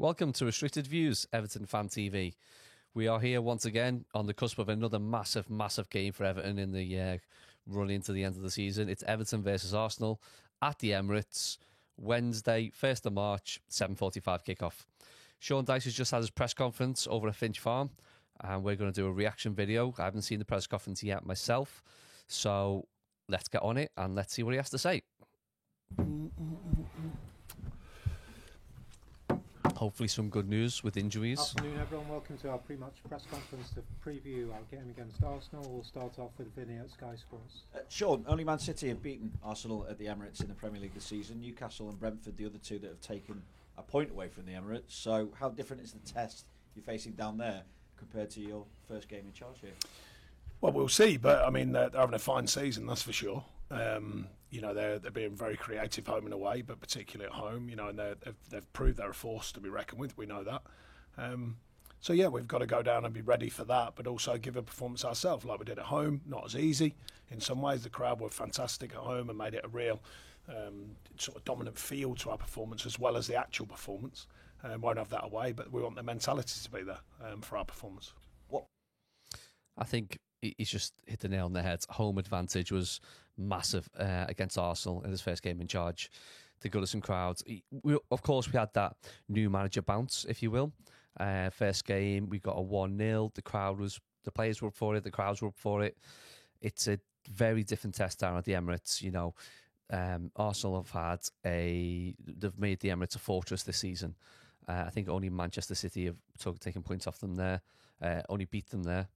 Welcome to Restricted Views, Everton Fan TV. We are here once again on the cusp of another massive game for Everton in the run into the end of the season. It's Everton versus Arsenal at the Emirates, Wednesday, 1st of March, 7:45 kickoff. Sean Dyche has just had his press conference over at Finch Farm, and we're going to do a reaction video. I haven't seen the press conference yet myself, so let's get on it and let's see what he has to say. Hopefully some good news with injuries. Afternoon everyone, welcome to our pre-match press conference to preview our game against Arsenal. We'll start off with Vinny at Sky Sports. Sean, only Man City have beaten Arsenal at the Emirates in the Premier League this season. Newcastle and Brentford, the other two that have taken a point away from the Emirates. So how different is the test you're facing down there compared to your first game in charge here? Well, we'll see, but I mean, they're having a fine season, that's for sure. They're being very creative home and away, but particularly at home, and they've proved they're a force to be reckoned with. We know that. We've got to go down and be ready for that, but also give a performance ourselves like we did at home. Not as easy. In some ways, the crowd were fantastic at home and made it a real sort of dominant feel to our performance as well as the actual performance. Won't have that away, but we want the mentality to be there for our performance. I think he's just hit the nail on the head. Home advantage was massive against Arsenal in his first game in charge. The Goodison crowd. Of course, we had that new manager bounce, if you will. First game, we got a 1-0. The players were up for it. The crowds were up for it. It's a very different test down at the Emirates. Arsenal they've made the Emirates a fortress this season. I think only Manchester City have taken points off them there. Only beat them there.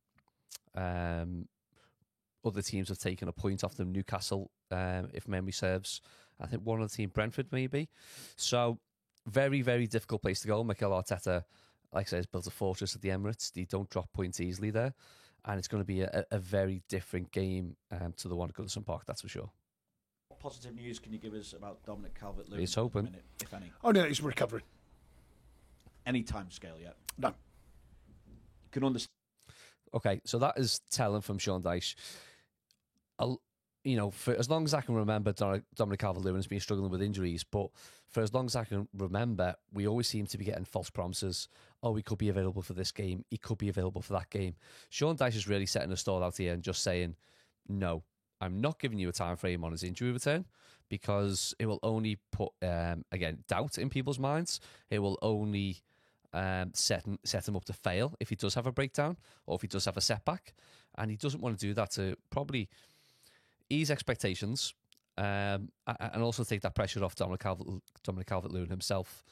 Other teams have taken a point off them. Newcastle, if memory serves. I think one of the team, Brentford, maybe. So, very, very difficult place to go. Mikel Arteta, like I said, has built a fortress at the Emirates. They don't drop points easily there. And it's going to be a very different game to the one at Goodison Park, that's for sure. What positive news can you give us about Dominic Calvert-Lewin? He's hoping. If any. Oh, no, he's recovering. Any time scale yet? No. You can understand. Okay, so that is telling from Sean Dyche. For as long as I can remember, Dominic Calvert-Lewin has been struggling with injuries, but for as long as I can remember, we always seem to be getting false promises. Oh, he could be available for this game. He could be available for that game. Sean Dyche is really setting a stall out here and just saying, no, I'm not giving you a time frame on his injury return because it will only put, doubt in people's minds. It will only set him up to fail if he does have a breakdown or if he does have a setback, and he doesn't want to do that to probably ease expectations and also take that pressure off Dominic Calvert-Lewin himself.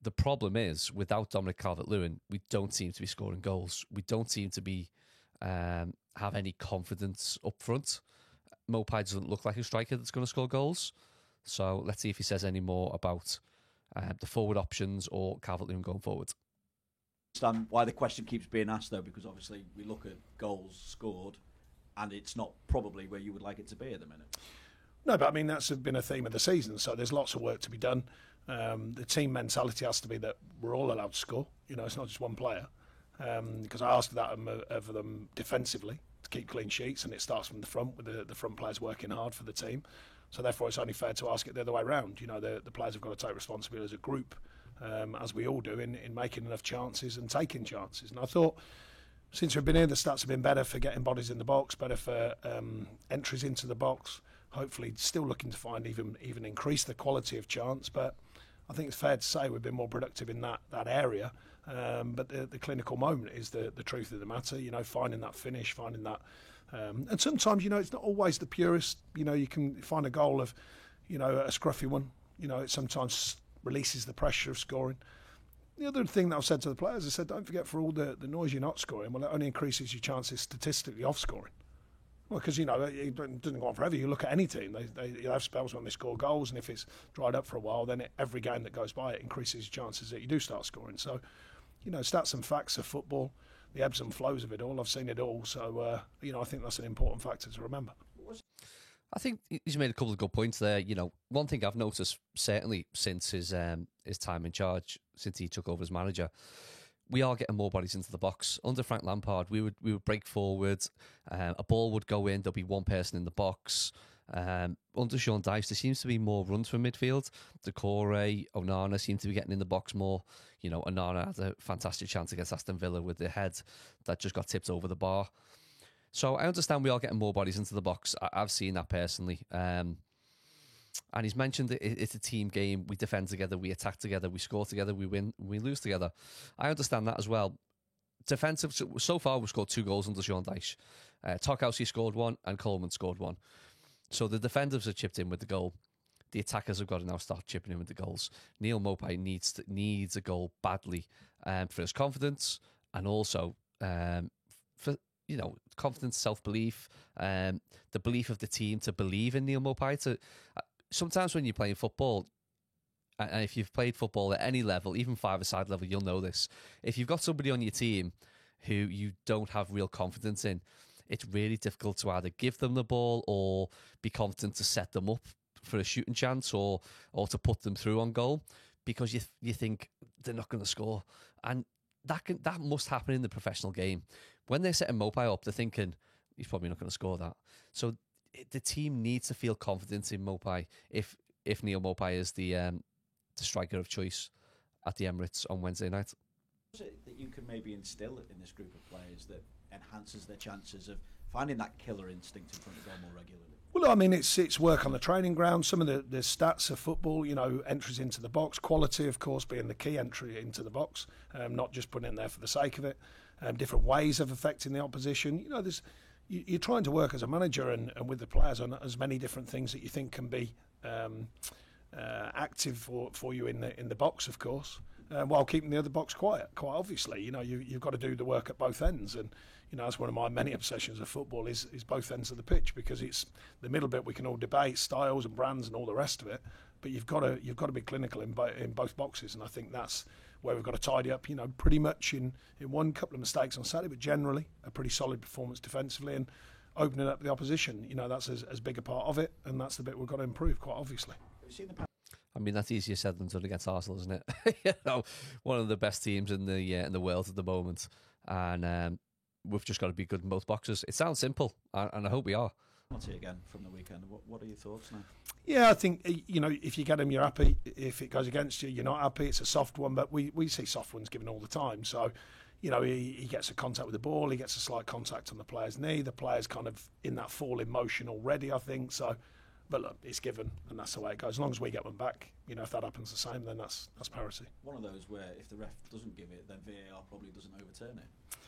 The problem is, without Dominic Calvert-Lewin, we don't seem to be scoring goals. We don't seem to be have any confidence up front. Maupay doesn't look like a striker that's going to score goals, so let's see if he says any more about the forward options or Calvert-Lewin going forward. Understand why the question keeps being asked though, because obviously we look at goals scored and it's not probably where you would like it to be at the minute. No, but I mean, that's been a theme of the season, so there's lots of work to be done. The team mentality has to be that we're all allowed to score. It's not just one player. Because I asked that of them defensively to keep clean sheets, and it starts from the front with the front players working hard for the team. So therefore, it's only fair to ask it the other way around. The players have got to take responsibility as a group, as we all do, in making enough chances and taking chances. And I thought, since we've been here, the stats have been better for getting bodies in the box, better for entries into the box. Hopefully, still looking to find even increase the quality of chance. But I think it's fair to say we've been more productive in that area. But the clinical moment is the truth of the matter. Finding that finish, finding that. And sometimes, it's not always the purest. You can find a goal of, a scruffy one. It sometimes releases the pressure of scoring. The other thing that I've said to the players, I said, don't forget, for all the noise you're not scoring, well, it only increases your chances statistically of scoring. Well, because, it doesn't go on forever. You look at any team, you'll have spells when they score goals, and if it's dried up for a while, then every game that goes by, it increases your chances that you do start scoring. So, stats and facts of football, the ebbs and flows of it all, I've seen it all. So, I think that's an important factor to remember. I think he's made a couple of good points there. One thing I've noticed, certainly since his time in charge, since he took over as manager, we are getting more bodies into the box. Under Frank Lampard, we would break forward, a ball would go in, there'll be one person in the box, Under Sean Dyche, there seems to be more runs from midfield. Decore, Onana seem to be getting in the box more. You know, Onana had a fantastic chance against Aston Villa with the head that just got tipped over the bar. So I understand we are getting more bodies into the box. I've seen that personally. And he's mentioned that it's a team game. We defend together, we attack together, we score together, we win, we lose together. I understand that as well. Defensive, so far we've scored 2 goals under Sean Dyche. Tarkowski scored 1 and Coleman scored 1. So the defenders have chipped in with the goal. The attackers have got to now start chipping in with the goals. Neal Maupay needs a goal badly for his confidence and also for confidence, self-belief, the belief of the team to believe in Neal Maupay. Sometimes when you're playing football, and if you've played football at any level, even 5-a-side level, you'll know this. If you've got somebody on your team who you don't have real confidence in, it's really difficult to either give them the ball or be confident to set them up for a shooting chance or to put them through on goal because you think they're not going to score. And that must happen in the professional game. When they're setting Maupay up, they're thinking, he's probably not going to score that. So the team needs to feel confident in Maupay if Neal Maupay is the striker of choice at the Emirates on Wednesday night. Is it that you can maybe instill in this group of players that enhances their chances of finding that killer instinct in front of goal more regularly? Well, I mean, it's work on the training ground. Some of the stats of football, entries into the box, quality, of course, being the key entry into the box, not just putting it in there for the sake of it. Different ways of affecting the opposition. You're trying to work as a manager and with the players on as many different things that you think can be active for you in the box, of course, while keeping the other box quiet. Quite obviously, you've got to do the work at both ends, and that's one of my many obsessions of football is both ends of the pitch, because it's the middle bit we can all debate styles and brands and all the rest of it, but you've got to be clinical in both boxes, and I think that's where we've got to tidy up. Pretty much in one couple of mistakes on Saturday, but generally a pretty solid performance defensively and opening up the opposition. That's as big a part of it, and that's the bit we've got to improve. Quite obviously. I mean, that's easier said than done against Arsenal, isn't it? One of the best teams in the world at the moment, and we've just got to be good in both boxes. It sounds simple, and I hope we are. Again from the weekend. What are your thoughts now? Yeah, I think if you get him, you're happy. If it goes against you, you're not happy. It's a soft one, but we see soft ones given all the time. So, he gets a contact with the ball, he gets a slight contact on the player's knee. The player's kind of in that fall in motion already, I think. So, but look, it's given, and that's the way it goes. As long as we get one back, if that happens the same, then that's parity. One of those where if the ref doesn't give it, then VAR probably doesn't overturn it.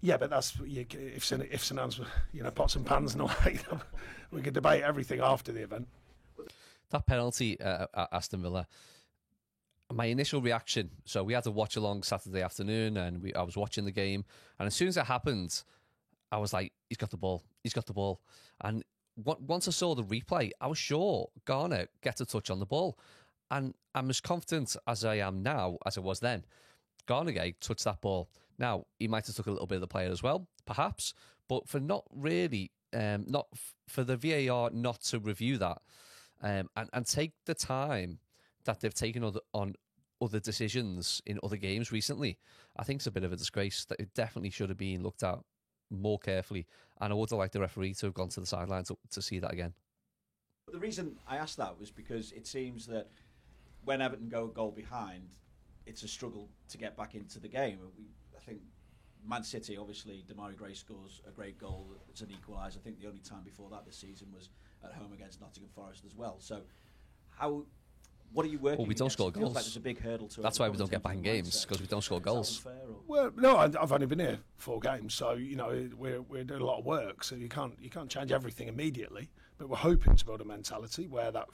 Yeah, but that's if Sinan's pots and pans and all that. We could debate everything after the event. That penalty at Aston Villa, my initial reaction, so we had to watch along Saturday afternoon, and I was watching the game, and as soon as it happened, I was like, he's got the ball. And once I saw the replay, I was sure Garner gets a touch on the ball, and I'm as confident as I am now as I was then. Garner touched that ball. Now, he might have took a little bit of the player as well, perhaps, but for not really, for the VAR not to review that and take the time that they've taken on other decisions in other games recently, I think it's a bit of a disgrace. That it definitely should have been looked at more carefully, and I would have liked the referee to have gone to the sideline to see that again. But the reason I asked that was because it seems that when Everton go a goal behind, it's a struggle to get back into the game. I think Man City, obviously, Demarai Gray scores a great goal. It's an equaliser. I think the only time before that this season was at home against Nottingham Forest as well. So, what are you working? Well, we don't against? score It feels goals. like there's a big hurdle to. That's why we don't get back in games, because we don't score goals. Well, no, I've only been here 4 games, so we're doing a lot of work. So you can't change everything immediately. But we're hoping to build a mentality where that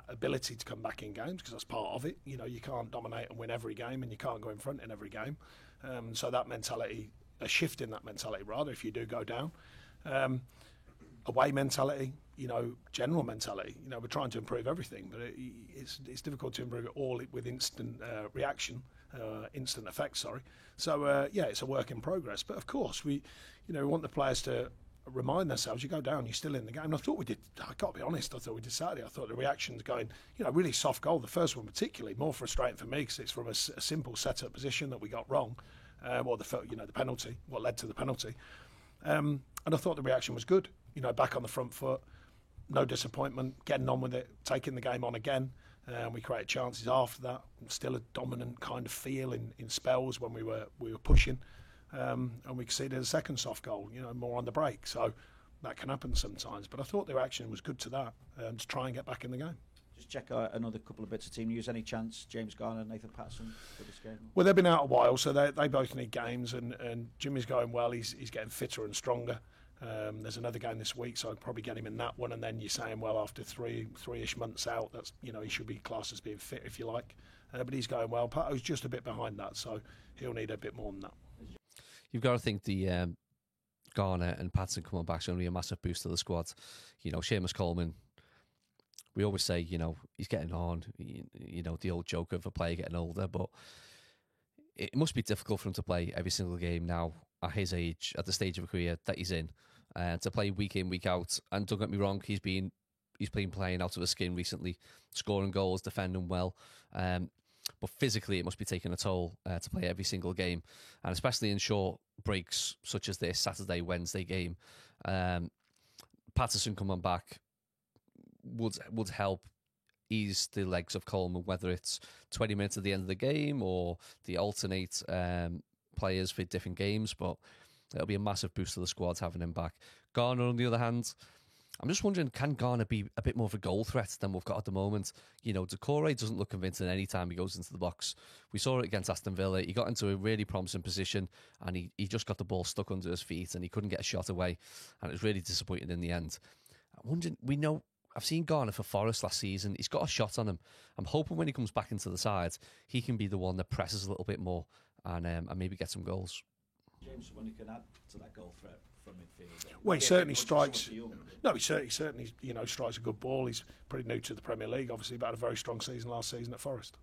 ability to come back in games, because that's part of it. You can't dominate and win every game, and you can't go in front in every game. So that mentality, a shift in that mentality, rather, if you do go down. Away mentality, general mentality. We're trying to improve everything, but it's difficult to improve it all with instant reaction, instant effect. Sorry. So it's a work in progress. But of course, we want the players to remind themselves. You go down, you're still in the game. And I thought we did. I got to be honest. I thought we did Saturday. I thought the reactions going, really soft goal. The first one particularly more frustrating for me because it's from a simple set-up position that we got wrong, or the penalty, what led to the penalty. And I thought the reaction was good. Back on the front foot. no disappointment, getting on with it, taking the game on again. We created chances after that. Still a dominant kind of feel in spells when we were pushing, and we conceded a second soft goal. More on the break. So that can happen sometimes. But I thought their action was good to that, to try and get back in the game. Just check out another couple of bits of team news. Any chance James Garner, Nathan Patterson for this game? Well, they've been out a while, so they both need games, and Jimmy's going well. He's getting fitter and stronger. There's another game this week, so I'd probably get him in that one. And then you're saying, well, after three-ish months out, that's he should be classed as being fit, if you like. But he's going well. Pato's just a bit behind that, so he'll need a bit more than that. You've got to think the Garner and Patterson coming back is going to be a massive boost to the squad. Seamus Coleman, we always say, he's getting on, the old joke of a player getting older, but it must be difficult for him to play every single game now at his age, at the stage of a career that he's in, to play week in, week out. And don't get me wrong, he's been playing out of his skin recently, scoring goals, defending well. But physically, it must be taking a toll to play every single game, and especially in short breaks such as this Saturday, Wednesday game. Patterson coming back would help ease the legs of Coleman, whether it's 20 minutes at the end of the game or the alternate players for different games. But it'll be a massive boost to the squad having him back. Garner, on the other hand, I'm just wondering, can Garner be a bit more of a goal threat than we've got at the moment? Doucouré doesn't look convincing any time he goes into the box. We saw it against Aston Villa. He got into a really promising position and he just got the ball stuck under his feet and he couldn't get a shot away. And it was really disappointing in the end. I'm wondering, I've seen Garner for Forest last season. He's got a shot on him. I'm hoping when he comes back into the side, he can be the one that presses a little bit more and maybe get some goals. James, when you can add to that goal threat from midfield. Well, he certainly strikes. No, he certainly strikes a good ball. He's pretty new to the Premier League, obviously, but had a very strong season last season at Forest.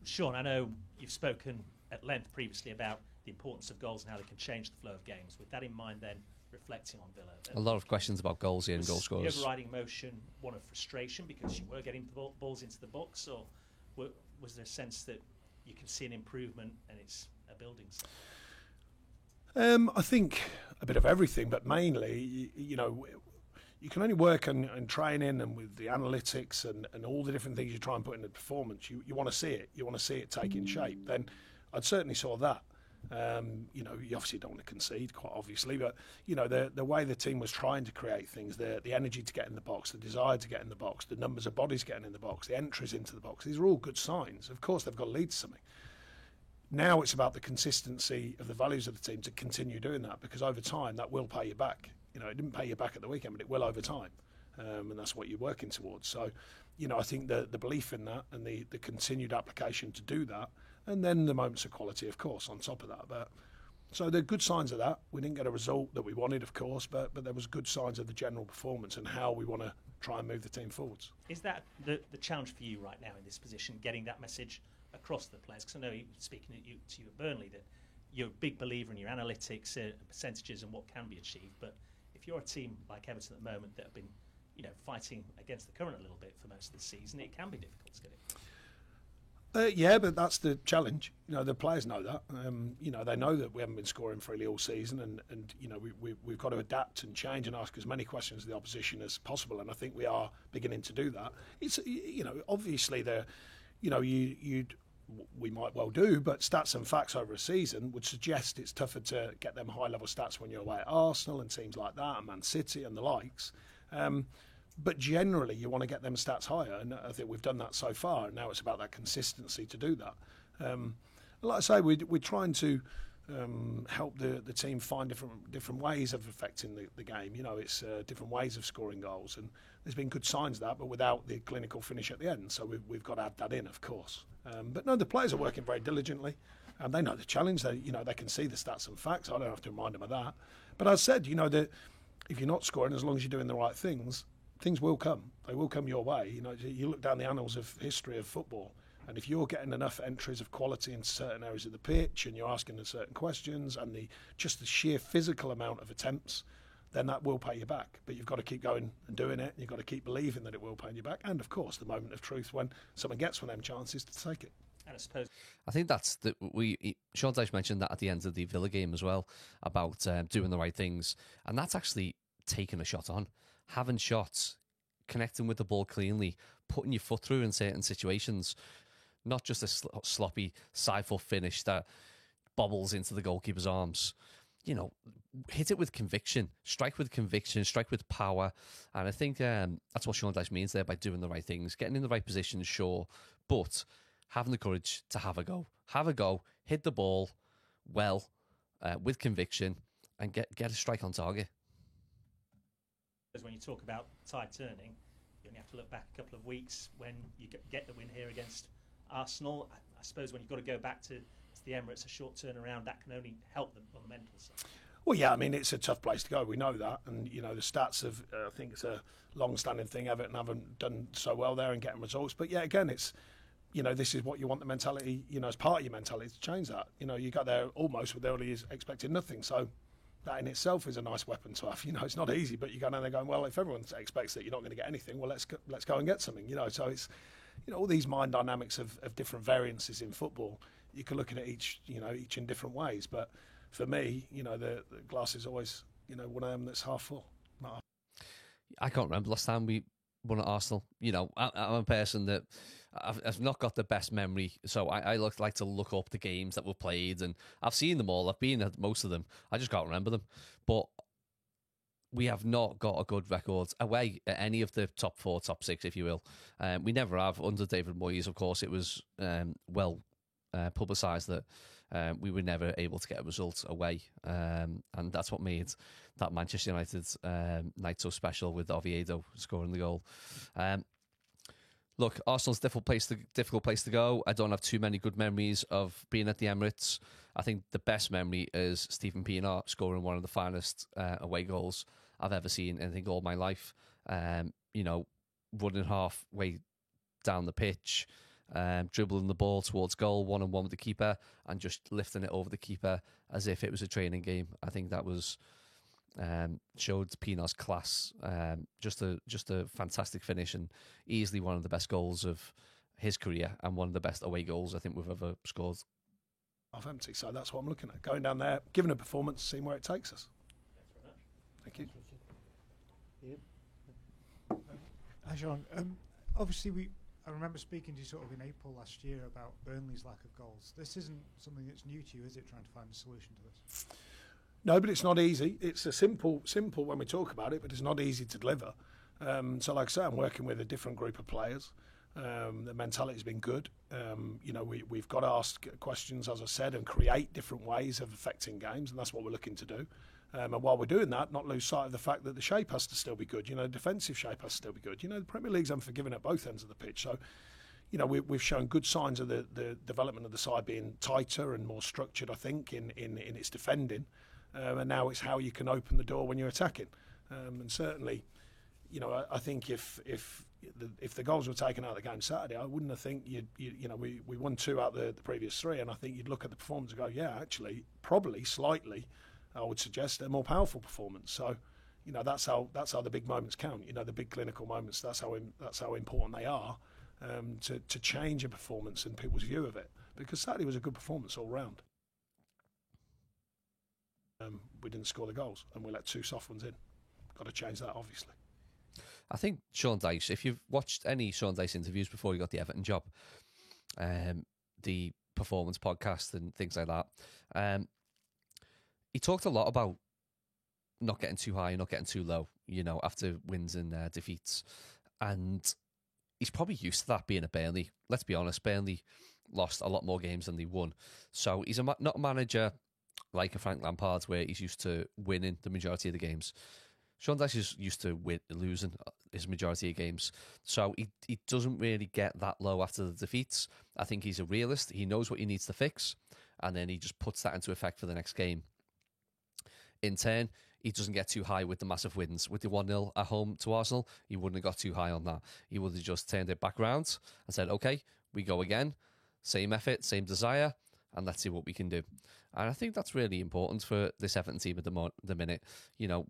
Sean, I know you've spoken at length previously about the importance of goals and how they can change the flow of games. With that in mind, then, reflecting on Villa, a lot of questions about goals here and goal scorers. The overriding emotion one of frustration because you were getting the balls into the box, or was there a sense that you can see an improvement and it's a building? I think a bit of everything, but mainly, you can only work on training and with the analytics and all the different things you try and put in the performance. You want to see it. You want to see it taking shape. Then I'd certainly saw that. You obviously don't want to concede, quite obviously, but the way the team was trying to create things, the energy to get in the box, the desire to get in the box, the numbers of bodies getting in the box, the entries into the box, these are all good signs. Of course, they've got to lead to something. Now it's about the consistency of the values of the team to continue doing that, because over time that will pay you back. It didn't pay you back at the weekend, but it will over time, and that's what you're working towards. So, I think the belief in that and the continued application to do that, and then the moments of quality, of course, on top of that. But so there are good signs of that. We didn't get a result that we wanted, of course, but there was good signs of the general performance and how we want to try and move the team forwards. Is that the challenge for you right now in this position, getting that message across the players? Because I know, speaking to you at Burnley, that you're a big believer in your analytics and percentages and what can be achieved. But if you're a team like Everton at the moment that have been, fighting against the current a little bit for most of the season, it can be difficult to get it. Yeah, but that's the challenge. The players know that. They know that we haven't been scoring freely all season, and we've got to adapt and change and ask as many questions of the opposition as possible. And I think we are beginning to do that. It's obviously we might well do, but stats and facts over a season would suggest it's tougher to get them high-level stats when you're away at Arsenal and teams like that, and Man City and the likes. But generally, you want to get them stats higher, and I think we've done that so far. And now it's about that consistency to do that. Like I say, we're trying to help the team find different ways of affecting the game. It's different ways of scoring goals, and there's been good signs of that, but without the clinical finish at the end. So we've got to add that in, of course. But no, the players are working very diligently. They know the challenge. They can see the stats and facts. I don't have to remind them of that. But as I said, that if you're not scoring, as long as you're doing the right things will come. They will come your way. You look down the annals of history of football, and if you're getting enough entries of quality in certain areas of the pitch, and you're asking the certain questions, and the sheer physical amount of attempts, then that will pay you back. But you've got to keep going and doing it. You've got to keep believing that it will pay you back. And of course, the moment of truth when someone gets one of them chances to take it. And I think that's Sean Dyche mentioned that at the end of the Villa game as well about doing the right things, and that's actually taken a shot on. having shots, connecting with the ball cleanly, putting your foot through in certain situations, not just a sloppy side foot finish that bobbles into the goalkeeper's arms. You know, hit it with conviction, strike with power. And I think that's what Sean Dyche means there by doing the right things, getting in the right position, sure, but having the courage to have a go, hit the ball well, with conviction, and get a strike on target. Because when you talk about tide turning, you only have to look back a couple of weeks when you get the win here against Arsenal. I suppose when you've got to go back to the Emirates, a short turnaround, that can only help them on the mental side. Well, yeah, I mean, it's a tough place to go. We know that. And, you know, the stats of, I think it's a long-standing thing. Everton haven't done so well there in getting results. But, yeah, again, it's, you know, this is what you want the mentality, you know, as part of your mentality to change that. You know, you got there almost with early expecting nothing. So that in itself is a nice weapon to have. You know, it's not easy, but you go down there going, well, if everyone expects that you're not going to get anything, well, let's go and get something. You know, so it's, you know, all these mind dynamics of different variances in football. You can look at it each in different ways. But for me, you know, the glass is always, you know, one of them that's half full. Not half. I can't remember last time we won at Arsenal. You know, I'm a person that I've not got the best memory, so I like to look up the games that we've played, and I've seen them all. I've been at most of them. I just can't remember them. But we have not got a good record away at any of the top 4, top 6, if you will. We never have. Under David Moyes, of course, it was well publicised that we were never able to get a result away, and that's what made that Manchester United night so special, with Oviedo scoring the goal. Look, Arsenal's a difficult place to go. I don't have too many good memories of being at the Emirates. I think the best memory is Stephen Pienaar scoring one of the finest away goals I've ever seen in, I think, all my life. You know, running halfway down the pitch, dribbling the ball towards goal, 1-on-1 with the keeper, and just lifting it over the keeper as if it was a training game. I think that was showed Pienaar's class. Just a fantastic finish, and easily one of the best goals of his career, and one of the best away goals I think we've ever scored. Half empty, so that's what I'm looking at. Going down there, giving a performance, seeing where it takes us. Thank you. Hi, Sean. Obviously, I remember speaking to you sort of in April last year about Burnley's lack of goals. This isn't something that's new to you, is it, trying to find a solution to this? No, but it's not easy. It's a simple when we talk about it, but it's not easy to deliver. So like I say, I'm working with a different group of players. The mentality's been good. You know, we've got to ask questions, as I said, and create different ways of affecting games, and that's what we're looking to do. And while we're doing that, not lose sight of the fact that the shape has to still be good. You know, the defensive shape has to still be good. You know, the Premier League's unforgiving at both ends of the pitch. So, you know, we've shown good signs of the development of the side being tighter and more structured, I think, in its defending. And now it's how you can open the door when you're attacking. And certainly, you know, I think if the goals were taken out of the game Saturday, I wouldn't have think you know, we won 2 out of the previous 3, and I think you'd look at the performance and go, yeah, actually, probably slightly, I would suggest a more powerful performance. So, you know, that's how the big moments count. You know, the big clinical moments. That's how important they are to change a performance and people's view of it. Because Saturday was a good performance all round. We didn't score the goals, and we let 2 soft ones in. Got to change that, obviously. I think Sean Dyche, if you've watched any Sean Dyche interviews before he got the Everton job, the performance podcast and things like that, he talked a lot about not getting too high, not getting too low, you know, after wins and defeats. And he's probably used to that being at Burnley. Let's be honest, Burnley lost a lot more games than they won. So he's not a manager like a Frank Lampard, where he's used to winning the majority of the games. Sean Dyche is used to losing his majority of games. So he doesn't really get that low after the defeats. I think he's a realist. He knows what he needs to fix, and then he just puts that into effect for the next game. In turn, he doesn't get too high with the massive wins. With the 1-0 at home to Arsenal, he wouldn't have got too high on that. He would have just turned it back round and said, okay, we go again. Same effort, same desire, and let's see what we can do. And I think that's really important for this Everton team at the minute. You know,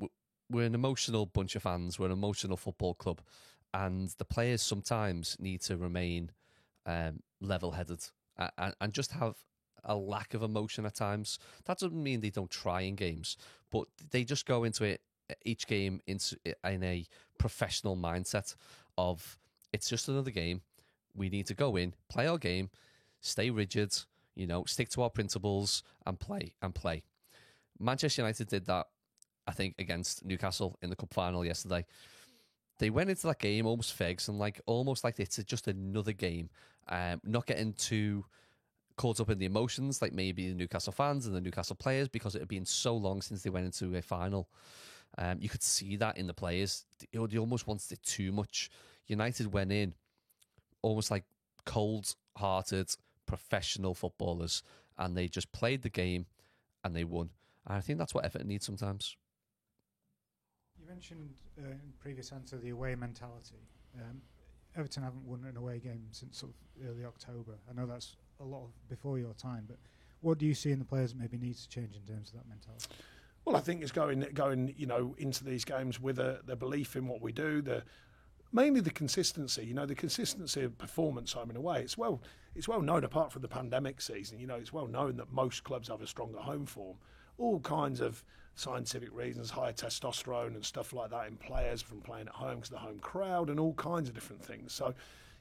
we're an emotional bunch of fans. We're an emotional football club. And the players sometimes need to remain level-headed and just have a lack of emotion at times. That doesn't mean they don't try in games, but they just go into it each game in a professional mindset of it's just another game. We need to go in, play our game, stay rigid, stick to our principles and play. Manchester United did that, I think, against Newcastle in the cup final yesterday. They went into that game almost figs and almost like it's just another game, not getting too caught up in the emotions like maybe the Newcastle fans and the Newcastle players, because it had been so long since they went into a final. You could see that in the players. They almost wanted it too much. United went in almost like cold-hearted professional footballers, and they just played the game and they won. And I think that's what Everton needs sometimes. You mentioned in previous answer the away mentality. Everton haven't won an away game since sort of early October. I know that's a lot before your time, but what do you see in the players that maybe needs to change in terms of that mentality? Well, I think it's going into these games with the belief in what we do, mainly the consistency. The consistency of performance home and away. It's well known, apart from the pandemic season. It's well known that most clubs have a stronger home form. All kinds of scientific reasons, higher testosterone and stuff like that in players from playing at home because of the home crowd and all kinds of different things. So,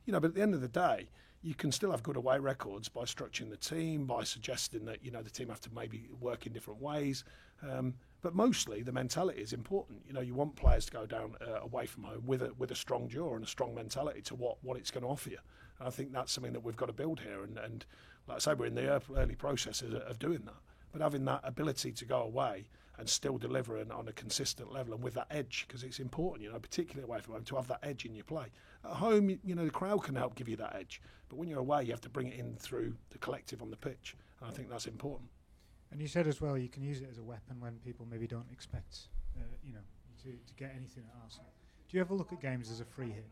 but at the end of the day, you can still have good away records by structuring the team, by suggesting that, the team have to maybe work in different ways. But mostly the mentality is important. You want players to go down away from home with a strong jaw and a strong mentality to what it's going to offer you. And I think that's something that we've got to build here. And like I say, we're in the early processes of doing that. But having that ability to go away and still deliver on a consistent level and with that edge, because it's important, particularly away from home, to have that edge in your play. At home, the crowd can help give you that edge. But when you're away, you have to bring it in through the collective on the pitch. And I think that's important. And you said as well you can use it as a weapon when people maybe don't expect, to get anything at Arsenal. Do you ever look at games as a free hit?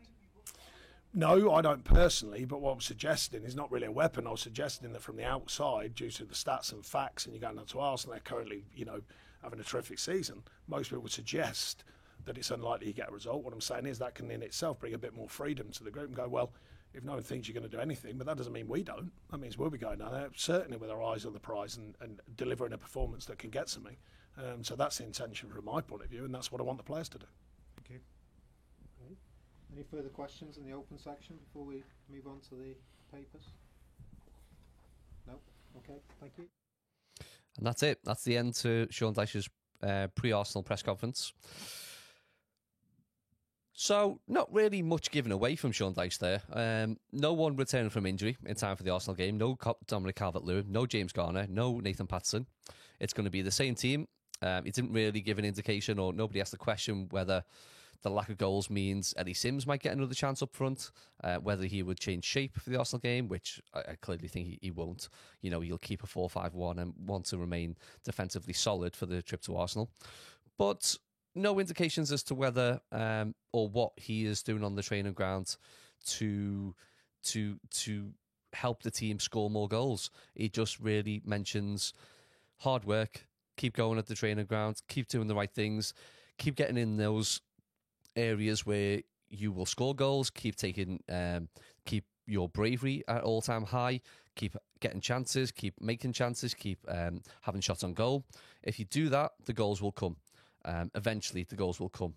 No, I don't personally, but what I'm suggesting is not really a weapon. I was suggesting that from the outside, due to the stats and facts, and you're going down to Arsenal, they're currently, having a terrific season. Most people would suggest that it's unlikely you get a result. What I'm saying is that can in itself bring a bit more freedom to the group and go, well, if no one thinks you're going to do anything, but that doesn't mean we don't. That means we'll be going down there, certainly with our eyes on the prize and delivering a performance that can get something. So that's the intention from my point of view, and that's what I want the players to do. Thank you. Okay. Any further questions in the open section before we move on to the papers? No? Okay, thank you. And that's it. That's the end to Sean Dyche's pre-Arsenal press conference. So, not really much given away from Sean Dyche there. No one returning from injury in time for the Arsenal game. No Dominic Calvert-Lewin. No James Garner. No Nathan Patterson. It's going to be the same team. He didn't really give an indication, or nobody asked the question whether the lack of goals means Eddie Sims might get another chance up front, whether he would change shape for the Arsenal game, which I clearly think he won't. He'll keep a 4-5-1 and want to remain defensively solid for the trip to Arsenal. But no indications as to whether or what he is doing on the training ground to help the team score more goals. He just really mentions hard work, keep going at the training ground, keep doing the right things, keep getting in those areas where you will score goals, keep your bravery at all-time high, keep getting chances, keep making chances, keep having shots on goal. If you do that, the goals will come. Eventually the goals will come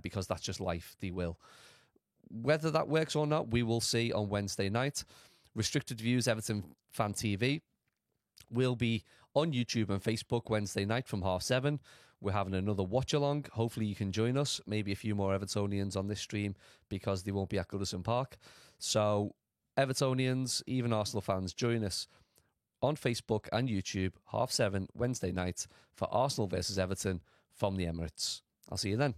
because that's just life. They will. Whether that works or not, we will see on Wednesday night. Restricted Views Everton Fan TV will be on YouTube and Facebook Wednesday night from 7:30. We're having another watch along. Hopefully you can join us. Maybe a few more Evertonians on this stream because they won't be at Goodison Park. So Evertonians, even Arsenal fans, join us on Facebook and YouTube 7:30 Wednesday night for Arsenal versus Everton from the Emirates. I'll see you then.